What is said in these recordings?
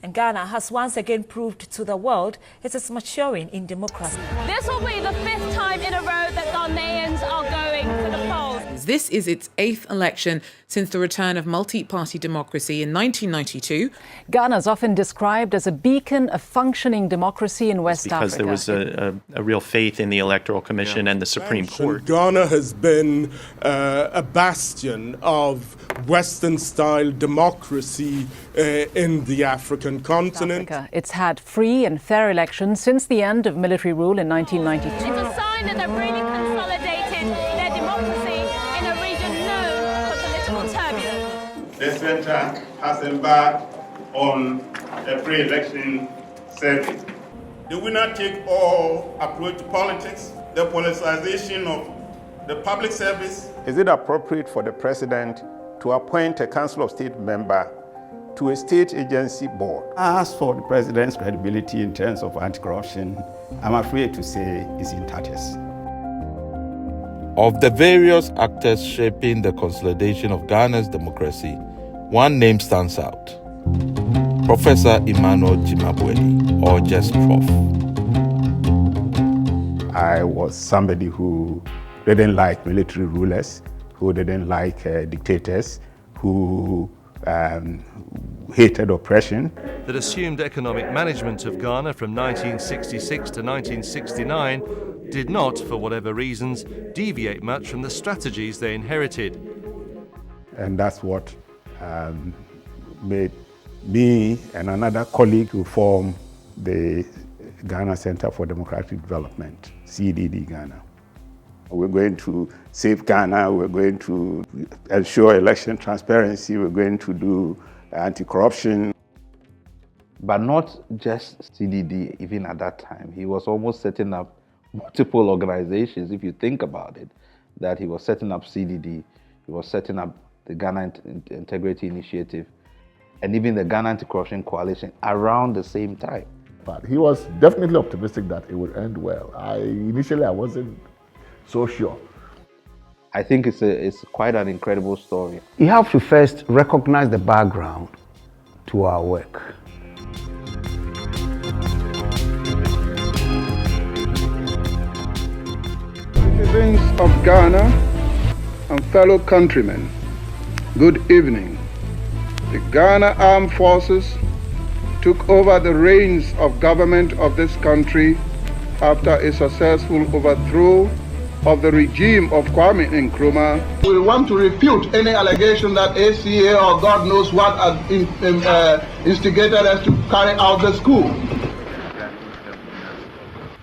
And Ghana has once again proved to the world it is maturing in democracy. This will be the 5th time in a row that Ghanaians are going to the polls. This is its 8th election since the return of multi-party democracy in 1992. Ghana is often described as a beacon of functioning democracy in West because Africa. Because there was a real faith in the Electoral Commission and the Supreme Court. Ghana has been a bastion of Western-style democracy in the African continent. It's had free and fair elections since the end of military rule in 1992. It's a sign that they've really consolidated their democracy in a region known for political turbulence. The Centre has embarked on a pre-election service. The winner-take-all approach to politics, the politicization of the public service. Is it appropriate for the President to appoint a Council of State member to a state agency board? As for the President's credibility in terms of anti-corruption, I'm afraid to say it's in tatters. Of the various actors shaping the consolidation of Ghana's democracy, one name stands out. Professor Emmanuel Gyimah-Boadi, or just Prof. I was somebody who didn't like military rulers, who didn't like dictators, who hated oppression. That assumed economic management of Ghana from 1966 to 1969 did not, for whatever reasons, deviate much from the strategies they inherited. And that's what made me and another colleague who formed the Ghana Center for Democratic Development, CDD-Ghana. We're going to save Ghana, we're going to ensure election transparency, we're going to do anti-corruption. But not just CDD, even at that time. He was almost setting up multiple organizations, if you think about it, that he was setting up CDD, he was setting up the Ghana Integrity Initiative, and even the Ghana Anti-Corruption Coalition around the same time. But he was definitely optimistic that it would end well. Initially, I wasn't so sure. I think it's quite an incredible story. You have to first recognize the background to our work. Citizens of Ghana and fellow countrymen, good evening. The Ghana Armed Forces took over the reins of government of this country after a successful overthrow of the regime of Kwame Nkrumah. We want to refute any allegation that ACA or God knows what instigated us to carry out the coup.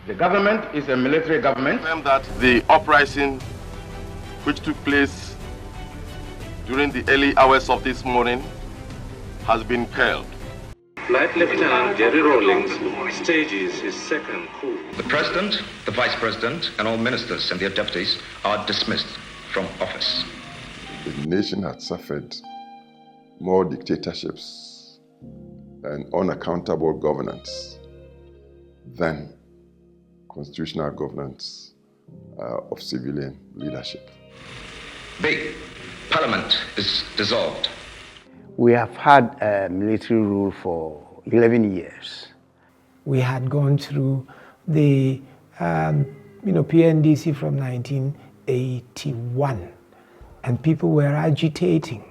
The government is a military government. That the uprising which took place during the early hours of this morning has been quelled. Flight Lieutenant Jerry Rawlings stages his second coup. The President, the Vice President, and all ministers and their deputies are dismissed from office. The nation had suffered more dictatorships and unaccountable governance than constitutional governance of civilian leadership. B. Parliament is dissolved. We have had military rule for 11 years. We had gone through the PNDC from 1981, and people were agitating.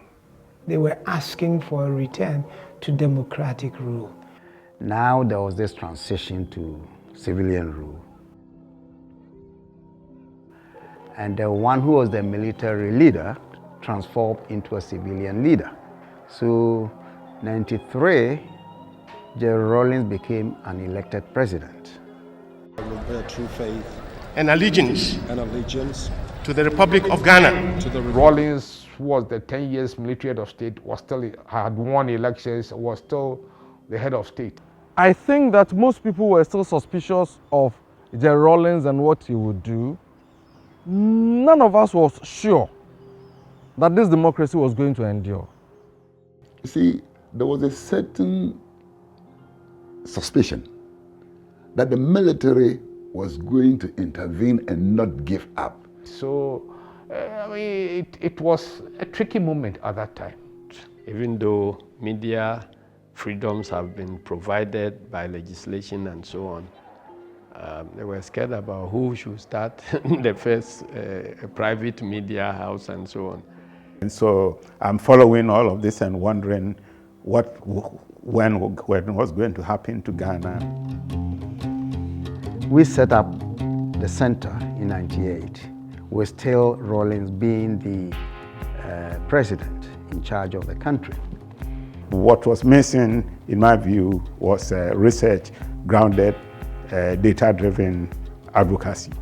They were asking for a return to democratic rule. Now there was this transition to civilian rule. And the one who was the military leader transformed into a civilian leader. So, 93, Jerry Rawlings became an elected president. I will bear true faith and allegiance to the Republic of Ghana. Rawlings, who was the 10 years military head of state, had won elections, was still the head of state. I think that most people were still suspicious of Jerry Rawlings and what he would do. None of us was sure that this democracy was going to endure. You see, there was a certain suspicion that the military was going to intervene and not give up. So, it was a tricky moment at that time. Even though media freedoms have been provided by legislation and so on. They were scared about who should start the first private media house and so on. And so I'm following all of this and wondering when was going to happen to Ghana. We set up the center in '98, with still Rawlings being the president in charge of the country. What was missing, in my view, was research-grounded, data-driven advocacy.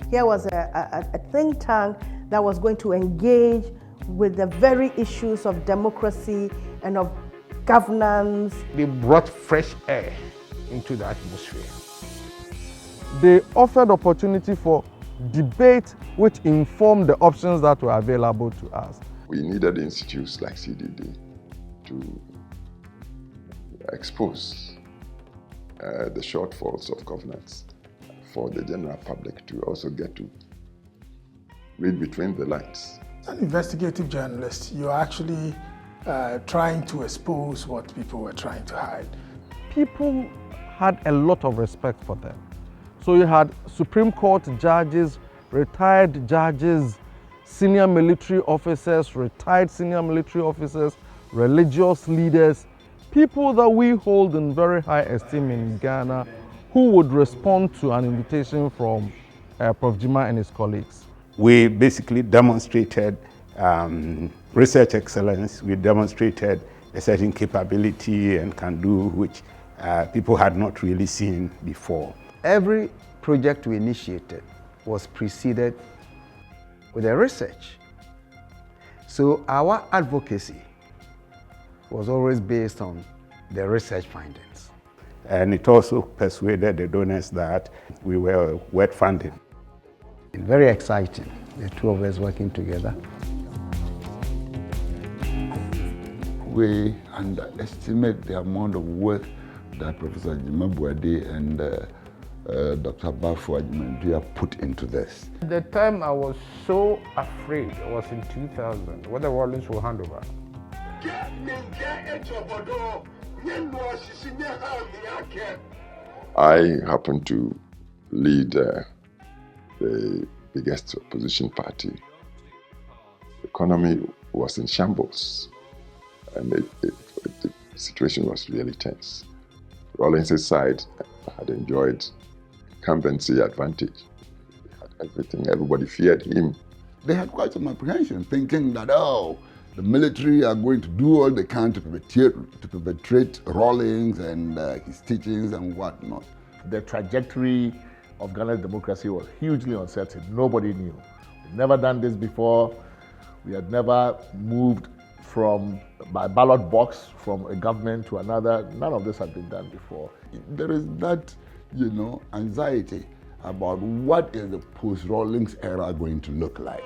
Here was a think tank that was going to engage with the very issues of democracy and of governance. They brought fresh air into the atmosphere. They offered opportunity for debate which informed the options that were available to us. We needed institutes like CDD to expose the shortfalls of governance for the general public to also get to read between the lines. As an investigative journalist, you're actually trying to expose what people were trying to hide. People had a lot of respect for them. So you had Supreme Court judges, retired judges, senior military officers, retired senior military officers, religious leaders, people that we hold in very high esteem in Ghana who would respond to an invitation from Prof. Gyimah and his colleagues. We basically demonstrated research excellence. We demonstrated a certain capability and can-do which people had not really seen before. Every project we initiated was preceded with a research. So our advocacy was always based on the research findings. And it also persuaded the donors that we were worth funding. Very exciting, the two of us working together. We underestimate the amount of work that Professor Gyimah-Boadi and Dr. Bafo Adjumani have put into this. At the time I was so afraid, it was in 2000, whether Rawlings will hand over. I happened to lead the biggest opposition party. The economy was in shambles, and the situation was really tense. Rawlings' side had enjoyed incumbency advantage. He had everything, everybody feared him. They had quite some apprehension, thinking that, the military are going to do all they can to perpetrate Rawlings and his teachings and whatnot. The trajectory of Ghana's democracy was hugely uncertain. Nobody knew. We'd never done this before. We had never moved by ballot box from a government to another. None of this had been done before. There is that, anxiety about what is the post-Rawlings era going to look like.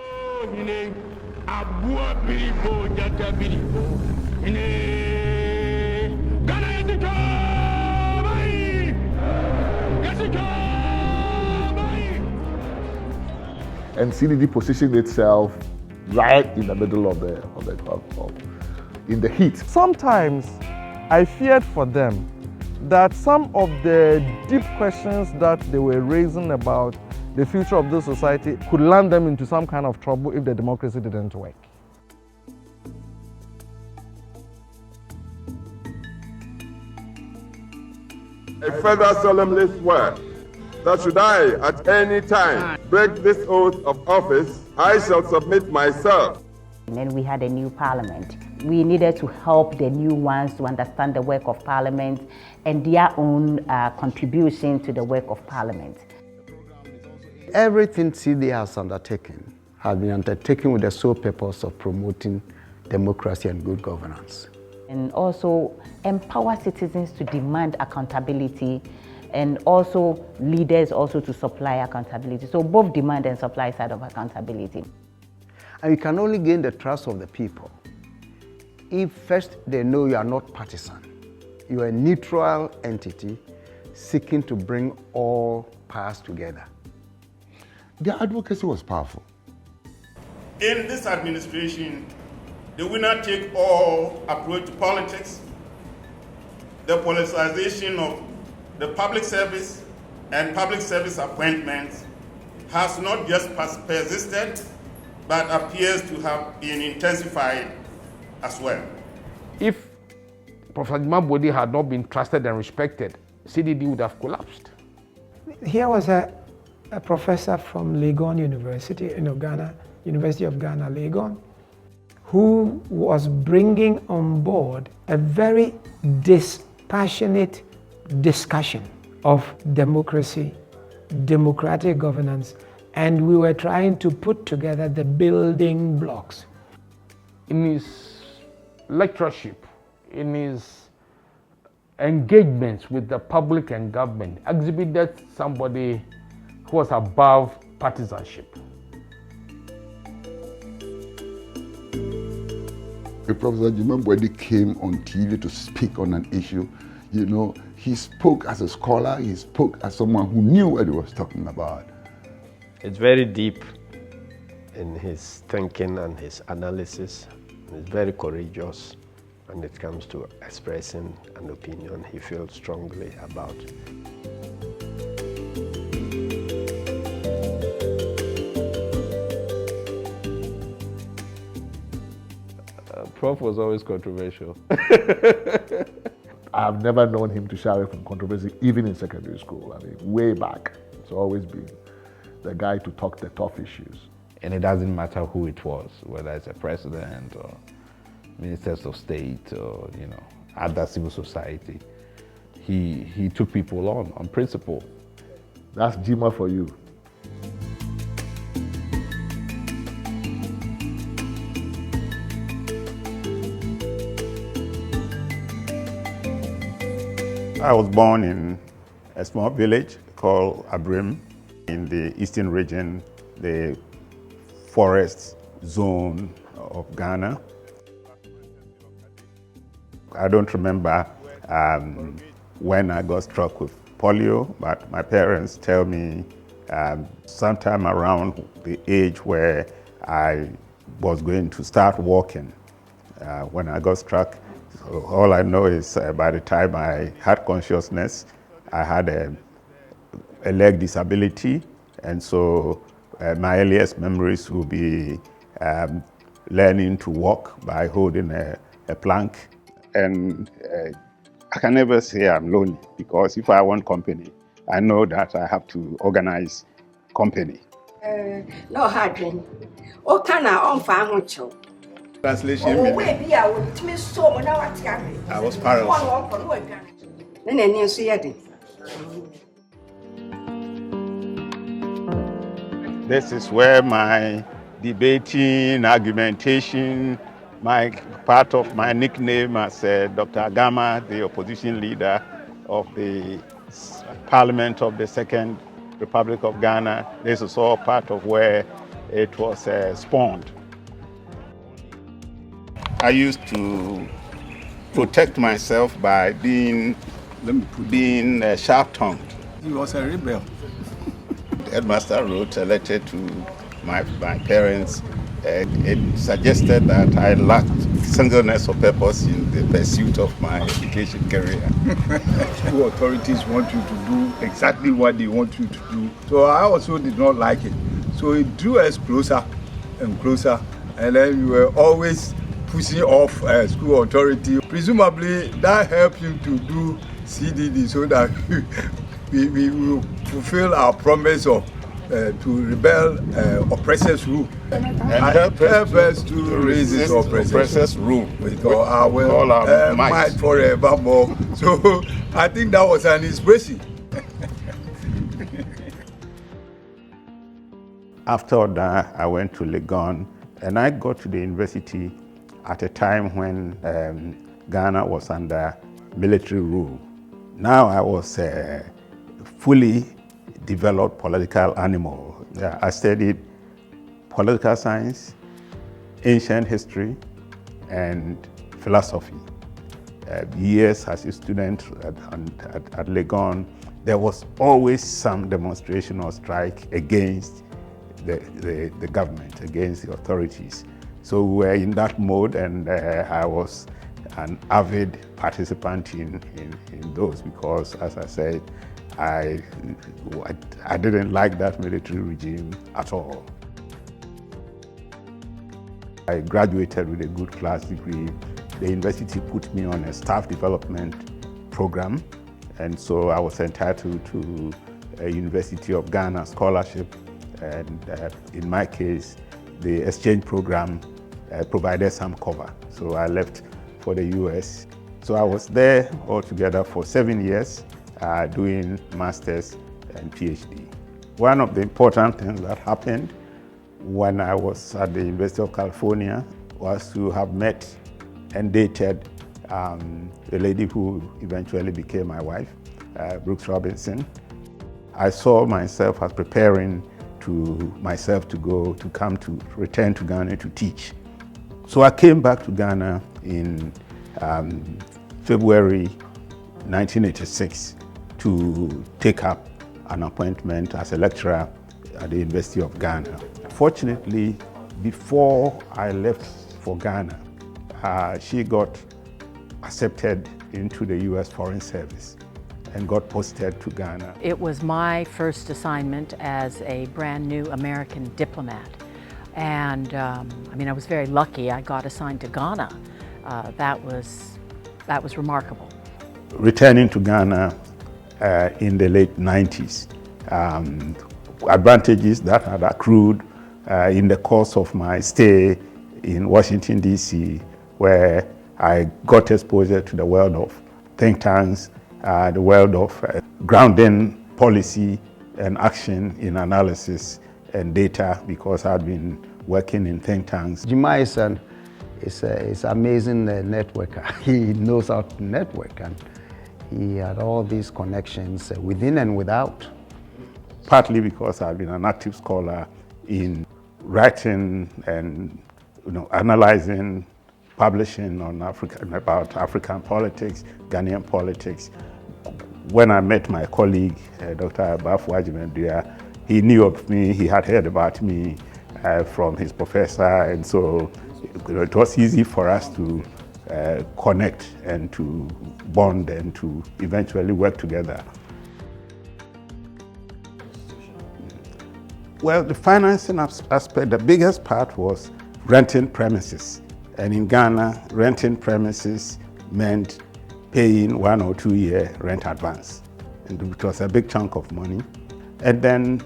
And CDD positioned itself right in the middle in the heat. Sometimes I feared for them that some of the deep questions that they were raising about the future of this society could land them into some kind of trouble if the democracy didn't work. I further solemnly swear that should I at any time break this oath of office, I shall submit myself. And then we had a new parliament. We needed to help the new ones to understand the work of parliament and their own contribution to the work of parliament. Everything CD has undertaken has been undertaken with the sole purpose of promoting democracy and good governance. And also empower citizens to demand accountability, and also leaders also to supply accountability. So both demand and supply side of accountability. And you can only gain the trust of the people if first they know you are not partisan. You are a neutral entity seeking to bring all powers together. Their advocacy was powerful. In this administration, the winner-take-all approach to politics the politicization of the public service and public service appointments has not just persisted, but appears to have been intensified as well. If Professor Gyimah-Boadi had not been trusted and respected, CDD would have collapsed. Here was a professor from Legon University, Ghana, University of Ghana, Legon, who was bringing on board a very dispassionate discussion of democracy, democratic governance, and we were trying to put together the building blocks. In his lectureship, in his engagements with the public and government, exhibited somebody who was above partisanship. Professor Gyimah-Boadi came on TV to speak on an issue. He spoke as a scholar, he spoke as someone who knew what he was talking about. It's very deep in his thinking and his analysis. He's very courageous when it comes to expressing an opinion he feels strongly about. Prof was always controversial. I've never known him to shy away from controversy, even in secondary school. I mean, way back. It's always been the guy to talk the tough issues. And it doesn't matter who it was, whether it's a president or ministers of state or, other civil society. He took people on principle. That's Gyimah for you. I was born in a small village called Abrim in the eastern region, the forest zone of Ghana. I don't remember when I got struck with polio, but my parents tell me sometime around the age where I was going to start walking when I got struck. So all I know is by the time I had consciousness, I had a leg disability, and so my earliest memories will be learning to walk by holding a plank. And I can never say I'm lonely, because if I want company, I know that I have to organize company. No hard. Oh, can I Translation meaning, I was paralyzed. This is where my debating, argumentation, part of my nickname as Dr. Gama, the opposition leader of the Parliament of the Second Republic of Ghana, this is all part of where it was spawned. I used to protect myself by being sharp-tongued. He was a rebel. The headmaster wrote a letter to my parents. It suggested that I lacked singleness of purpose in the pursuit of my education career. School authorities want you to do exactly what they want you to do. So I also did not like it. So it drew us closer and closer, and then we were always pushing off school authority. Presumably that helped you to do CDD so that we will fulfill our promise of to rebel oppressors' rule and help us to resist oppressors' rule with all our might forevermore. So I think that was an inspiration. After that, I went to Legon, and I got to the university at a time when Ghana was under military rule. Now I was a fully developed political animal. I studied political science, ancient history, and philosophy. Years as a student at Legon, there was always some demonstration or strike against the government, against the authorities. So we were in that mode, and I was an avid participant in those because, as I said, I didn't like that military regime at all. I graduated with a good class degree. The university put me on a staff development program, and so I was entitled to a University of Ghana scholarship. And in my case, the exchange program provided some cover. So I left for the US. So I was there altogether for 7 years, doing master's and PhD. One of the important things that happened when I was at the University of California was to have met and dated a lady who eventually became my wife, Brooks Robinson. I saw myself as preparing to return to Ghana to teach. So I came back to Ghana in February 1986 to take up an appointment as a lecturer at the University of Ghana. Fortunately, before I left for Ghana, she got accepted into the US Foreign Service and got posted to Ghana. It was my first assignment as a brand new American diplomat. And I was very lucky. I got assigned to Ghana. That was remarkable. Returning to Ghana in the late 90s, advantages that had accrued in the course of my stay in Washington, D.C., where I got exposure to the world of think tanks, the world of grounding policy and action in analysis and data, because I'd been working in think tanks. Gyimah is an amazing networker. He knows how to network, and he had all these connections within and without. Partly because I've been an active scholar in writing and analyzing, publishing on about African politics, Ghanaian politics. When I met my colleague, Dr. Bafu, he knew of me, he had heard about me from his professor, and so it was easy for us to connect and to bond and to eventually work together. Well, the financing aspect, the biggest part was renting premises. And in Ghana, renting premises meant paying 1 or 2 year rent advance. And it was a big chunk of money. And then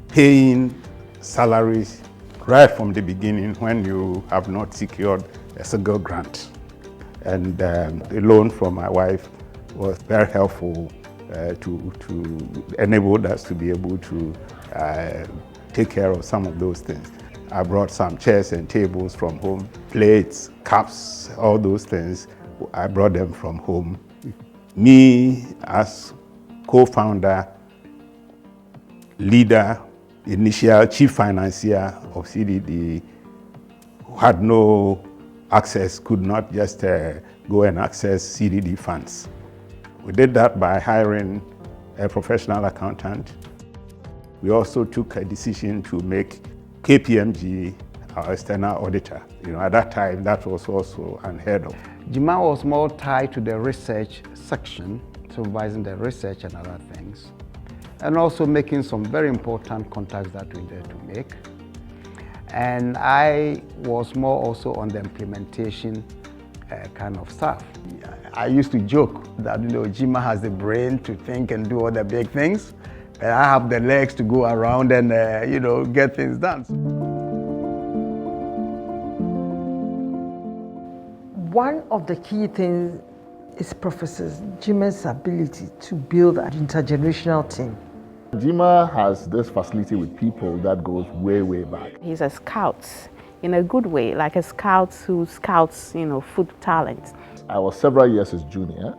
paying salaries right from the beginning when you have not secured a single grant. And the loan from my wife was very helpful to enable us to be able to take care of some of those things. I brought some chairs and tables from home, plates, cups, all those things. I brought them from home. Me, as co-founder, leader, initial chief financier of CDD, who had no access, could not just go and access CDD funds. We did that by hiring a professional accountant. We also took a decision to make KPMG our external auditor. At that time, that was also unheard of. Gyimah was more tied to the research section, supervising the research and other things, and also making some very important contacts that we needed to make. And I was more also on the implementation kind of stuff. I used to joke that Gyimah has the brain to think and do all the big things, but I have the legs to go around and get things done. One of the key things is Professor Gyimah's ability to build an intergenerational team. Gyimah has this facility with people that goes way, way back. He's a scout in a good way, like a scout who scouts, food talent. I was several years his junior,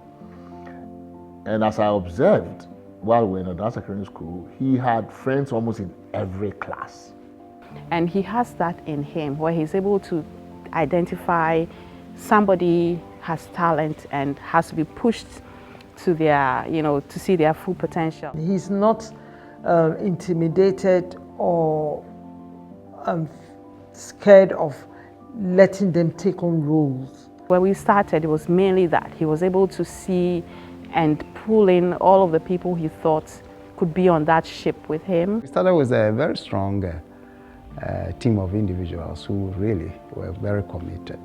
and as I observed while we were in advanced secondary school, he had friends almost in every class. And he has that in him, where he's able to identify somebody has talent and has to be pushed to their, to see their full potential. He's not intimidated or scared of letting them take on roles. When we started, it was mainly that. He was able to see and pull in all of the people he thought could be on that ship with him. We started with a very strong team of individuals who really were very committed.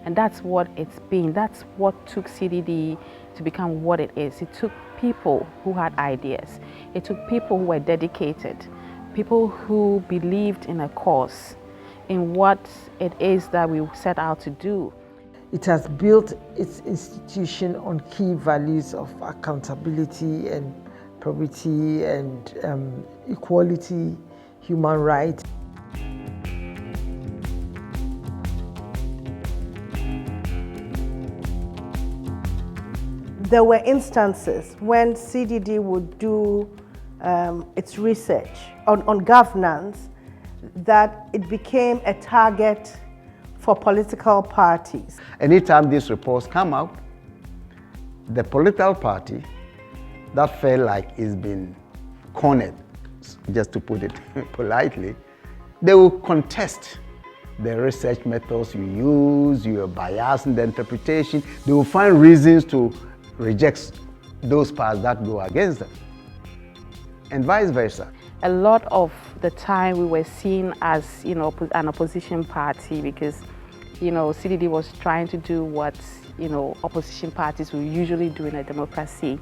And that's what it's been. That's what took CDD to become what it is. It took people who had ideas. It took people who were dedicated, people who believed in a cause, in what it is that we set out to do. It has built its institution on key values of accountability and probity and equality, human rights. There were instances when CDD would do its research on governance that it became a target for political parties. Anytime these reports come out, the political party that felt like it's been cornered, just to put it politely, they will contest the research methods you use, your bias in the interpretation. They will find reasons to reject those parts that go against them, and vice versa. A lot of the time we were seen as, an opposition party because, CDD was trying to do what, opposition parties will usually do in a democracy.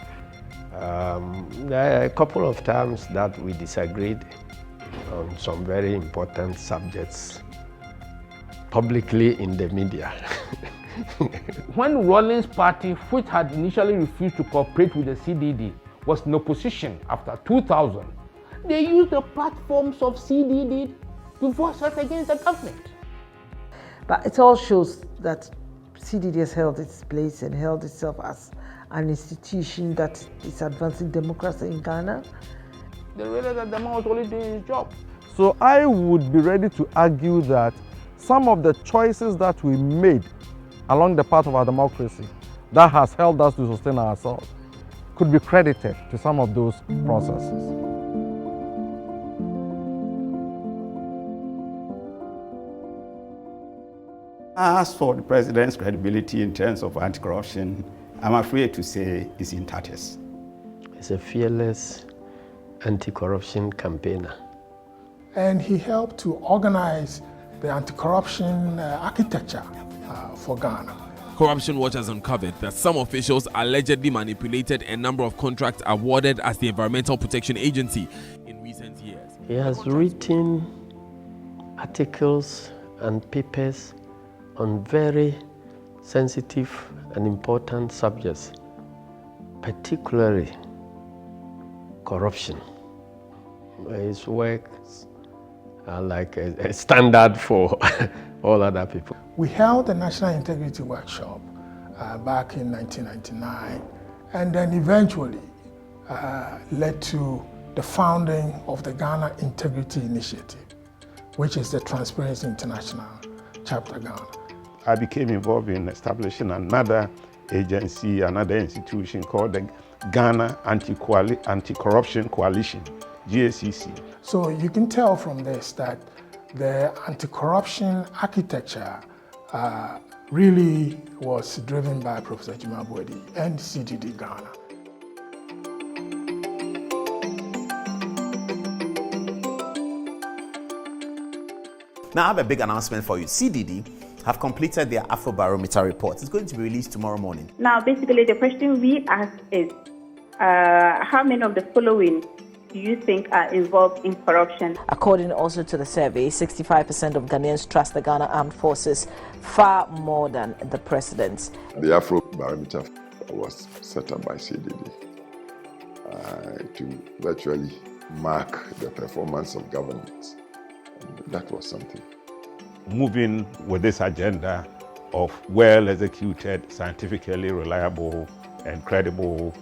There are a couple of times that we disagreed on some very important subjects publicly in the media. When Rawlings' party, which had initially refused to cooperate with the CDD, was in opposition after 2000, they used the platforms of CDD to force us against the government. But it all shows that CDD has held its place and held itself as an institution that is advancing democracy in Ghana. They realized that the man was only doing his job. So I would be ready to argue that some of the choices that we made along the path of our democracy that has helped us to sustain ourselves could be credited to some of those processes. As for the president's credibility in terms of anti-corruption, I'm afraid to say it's in tatters. He's a fearless anti-corruption campaigner. And he helped to organize the anti-corruption architecture for Ghana. Corruption Watch has uncovered that some officials allegedly manipulated a number of contracts awarded as the Environmental Protection Agency in recent years. He has written articles and papers on very sensitive and important subjects, particularly corruption. His works are like a standard for all other people. We held a National Integrity Workshop back in 1999, and then eventually led to the founding of the Ghana Integrity Initiative, which is the Transparency International Chapter Ghana. I became involved in establishing another agency, another institution called the Ghana Anti-Corruption Coalition, GACC. So you can tell from this that the anti-corruption architecture really was driven by Professor Gyimah-Boadi and CDD-Ghana. Now I have a big announcement for you. CDD have completed their Afrobarometer report. It's going to be released tomorrow morning. Now, basically, the question we ask is, how many of the following do you think are involved in corruption? According also to the survey, 65% of Ghanaians trust the Ghana Armed Forces far more than the president. The Afrobarometer was set up by CDD to virtually mark the performance of governments. And that was something. Moving with this agenda of well-executed, scientifically reliable and credible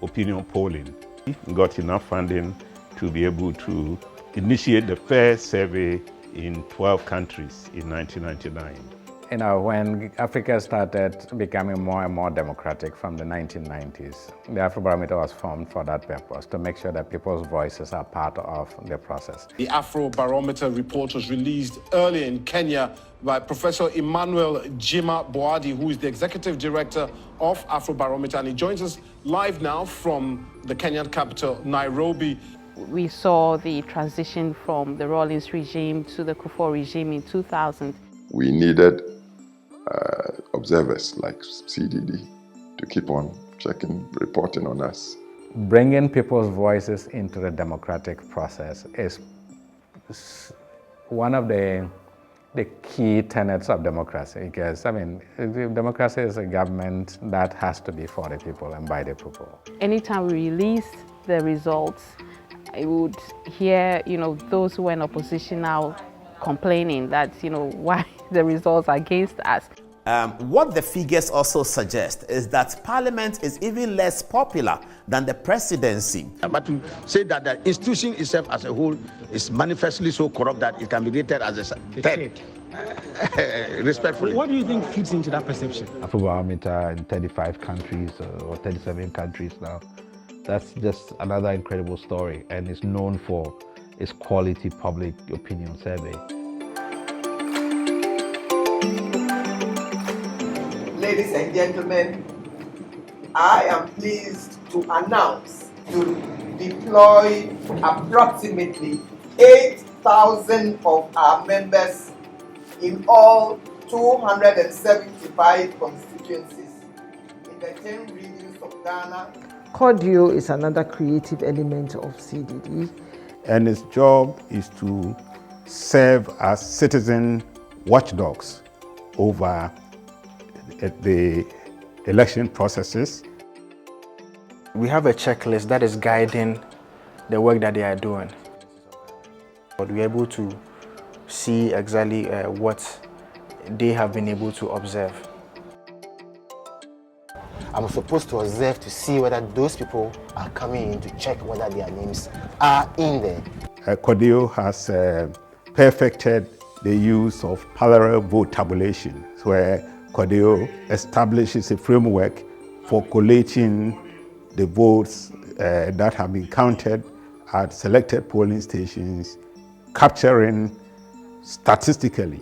opinion polling, we got enough funding to be able to initiate the first survey in 12 countries in 1999. When Africa started becoming more and more democratic from the 1990s, the Afrobarometer was formed for that purpose, to make sure that people's voices are part of the process. The Afrobarometer report was released earlier in Kenya by Professor Emmanuel Gyimah-Boadi, who is the executive director of Afrobarometer, and he joins us live now from the Kenyan capital, Nairobi. We saw the transition from the Rawlings regime to the Kufuor regime in 2000. We needed observers like CDD to keep on checking, reporting on us. Bringing people's voices into the democratic process is one of the key tenets of democracy, because, I mean, democracy is a government that has to be for the people and by the people. Anytime we release the results, I would hear, those who were in opposition now complaining that, why the results are against us. What the figures also suggest is that Parliament is even less popular than the presidency. But to say that the institution itself as a whole is manifestly so corrupt that it can be rated as a third, respectfully. What do you think fits into that perception? Afrobarometer in 35 countries or 37 countries now. That's just another incredible story, and it's known for its quality public opinion survey. Ladies and gentlemen, I am pleased to announce to deploy approximately 8,000 of our members in all 275 constituencies in the 10 regions of Ghana. Cordio is another creative element of CDD. And its job is to serve as citizen watchdogs over the election processes. We have a checklist that is guiding the work that they are doing. But we're able to see exactly what they have been able to observe. I'm supposed to observe to see whether those people are coming in to check whether their names are in there. Cordio has perfected the use of parallel vote tabulation, where Cordio establishes a framework for collating the votes that have been counted at selected polling stations, capturing statistically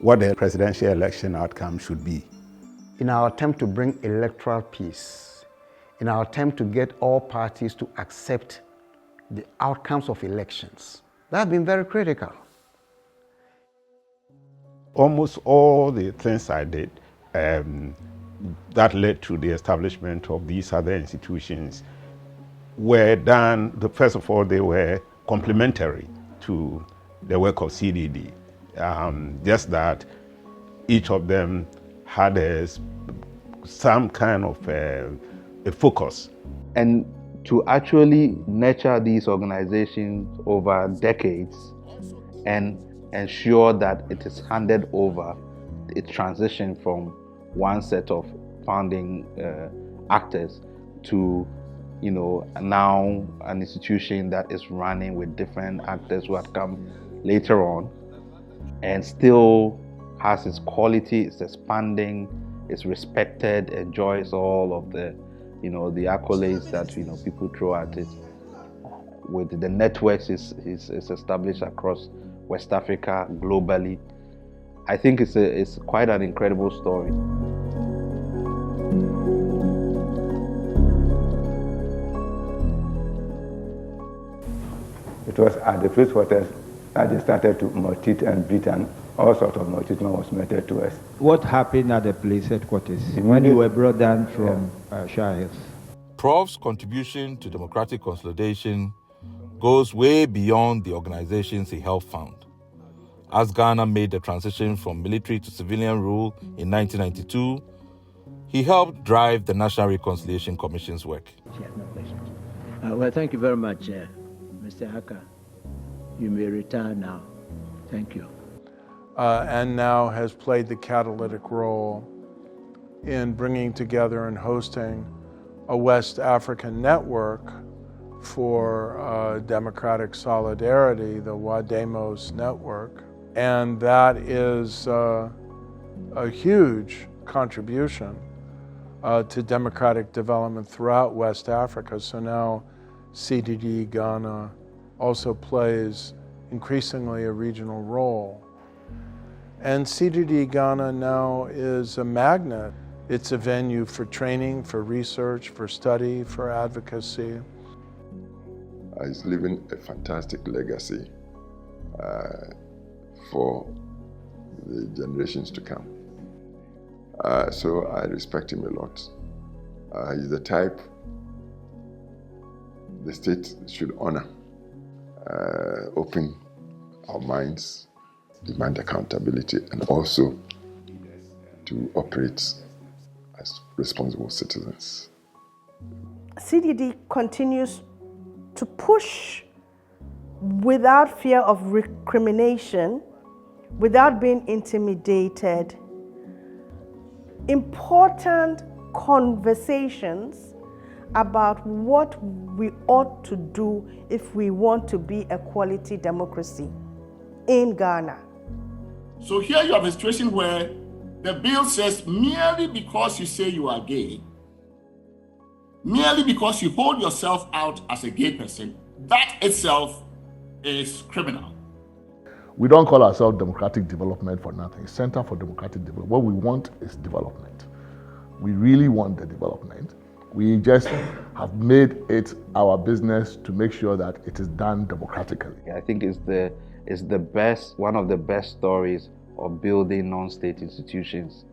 what the presidential election outcome should be. In our attempt to bring electoral peace, in our attempt to get all parties to accept the outcomes of elections, that has been very critical. Almost all the things I did that led to the establishment of these other institutions were done, first of all, they were complementary to the work of CDD. Just that each of them had some kind of a focus. And to actually nurture these organizations over decades and ensure that it is handed over, it transition from one set of founding actors to, now an institution that is running with different actors who have come later on and still has its quality, it's expanding, it's respected, enjoys all of the, the accolades that, people throw at it. With the networks is established across West Africa, globally. I think it's quite an incredible story. It was at the first waters that they started to maltreat and beat, and all sorts of maltreatment was meted to us. What happened at the police headquarters when you were brought down from Shires? Prof's contribution to democratic consolidation goes way beyond the organizations he helped found. As Ghana made the transition from military to civilian rule in 1992, he helped drive the National Reconciliation Commission's work. Well, thank you very much, Mr. Haka. You may retire now. Thank you. And now has played the catalytic role in bringing together and hosting a West African network for democratic solidarity, the WADEMOS network. And that is a huge contribution to democratic development throughout West Africa. So now CDD-Ghana also plays increasingly a regional role. And CDD-Ghana now is a magnet. It's a venue for training, for research, for study, for advocacy. He's leaving a fantastic legacy for the generations to come. So I respect him a lot. He's the type the state should honor, open our minds, demand accountability, and also to operate as responsible citizens. CDD continues to push without fear of recrimination, without being intimidated, important conversations about what we ought to do if we want to be a quality democracy in Ghana. So here you have a situation where the bill says merely because you say you are gay, merely because you hold yourself out as a gay person, that itself is criminal. We don't call ourselves democratic development for nothing. Center for Democratic Development. What we want is development. We really want the development. We just have made it our business to make sure that it is done democratically. I think it's the best, one of the best stories of building non-state institutions.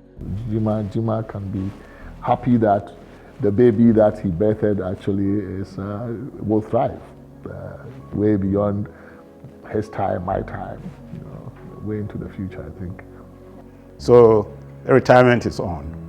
Gyimah can be happy that the baby that he birthed actually will thrive way beyond his time, my time, way into the future, I think. So the retirement is on.